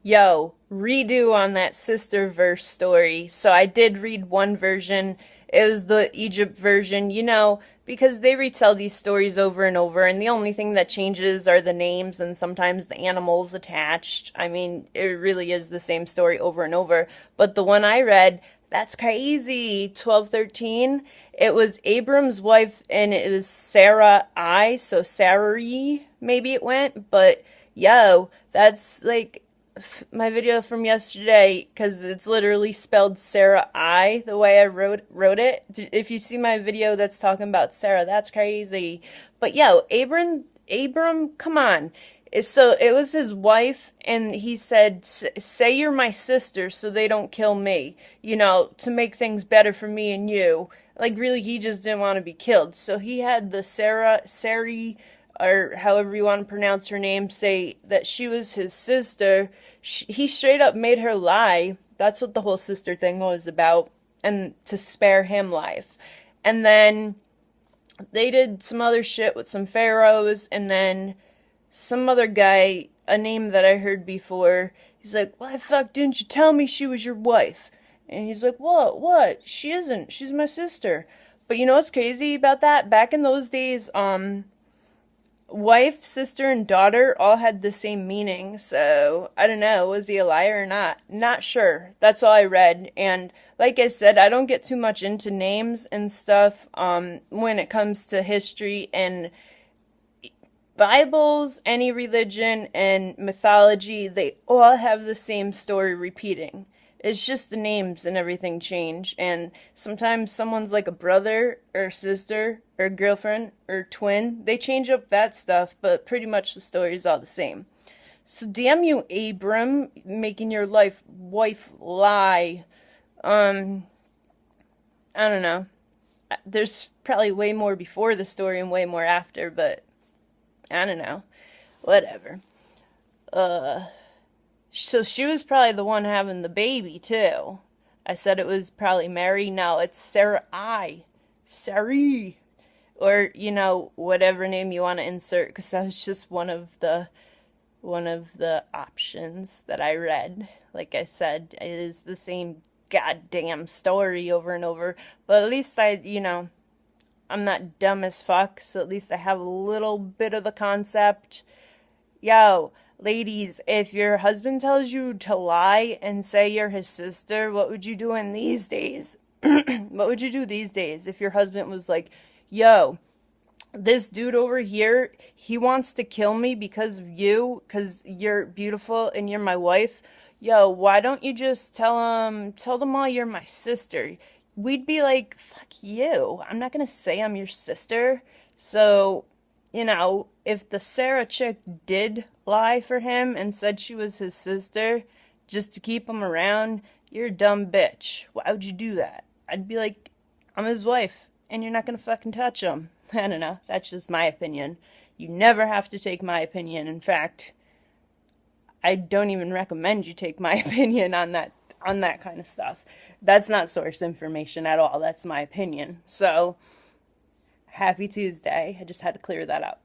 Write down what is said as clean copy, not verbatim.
Yo, redo on that sister verse story. So I did read one version. It was the Egypt version, because they retell these stories over and over, and the only thing that changes are the names and sometimes the animals attached. I mean, it really is the same story over and over. But the one I read, that's crazy. 1213. It was Abram's wife, and it was Sarai, so Sarai, maybe it went, but yo, that's like my video from yesterday because it's literally spelled Sarah I the way I wrote it. If you see my video that's talking about Sarah, that's crazy. But yo, Abram, come on. So it was his wife, and he said, "Say you're my sister, so they don't kill me. To make things better for me and you." Like really, he just didn't want to be killed. So he had the Sarai, or however you want to pronounce her name, say that she was his sister. He straight up made her lie. That's what the whole sister thing was about, and to spare him life. And then they did some other shit with some pharaohs, and then some other guy, a name that I heard before, he's like, "Why the fuck didn't you tell me she was your wife?" And he's like, What? She isn't. She's my sister." But you know what's crazy about that? Back in those days, wife, sister, and daughter all had the same meaning. So I don't know, was he a liar or not? Not sure. That's all I read. And like I said, I don't get too much into names and stuff when it comes to history and Bibles, any religion, and mythology. They all have the same story repeating. It's just the names and everything change. And sometimes someone's like a brother or sister or girlfriend or twin. They change up that stuff, but pretty much the story is all the same. So damn you, Abram, making your wife lie. I don't know. There's probably way more before the story and way more after, but I don't know. Whatever. Uh, so she was probably the one having the baby, too. I said it was probably Mary. No, it's Sarai. Sarai. Or, whatever name you want to insert, because that was just one of the options that I read. Like I said, it is the same goddamn story over and over. But at least I'm not dumb as fuck, so at least I have a little bit of the concept. Yo, ladies, if your husband tells you to lie and say you're his sister, what would you do in these days? What would you do these days if your husband was like, "Yo, this dude over here, he wants to kill me because of you, because you're beautiful and you're my wife. Yo, why don't you just tell them all you're my sister?" We'd be like, "Fuck you. I'm not gonna say I'm your sister." So, if the Sarah chick did lie for him and said she was his sister just to keep him around, you're a dumb bitch. Why would you do that? I'd be like, "I'm his wife, and you're not gonna fucking touch him." I don't know. That's just my opinion. You never have to take my opinion. In fact, I don't even recommend you take my opinion on that kind of stuff. That's not source information at all. That's my opinion. So, happy Tuesday. I just had to clear that up.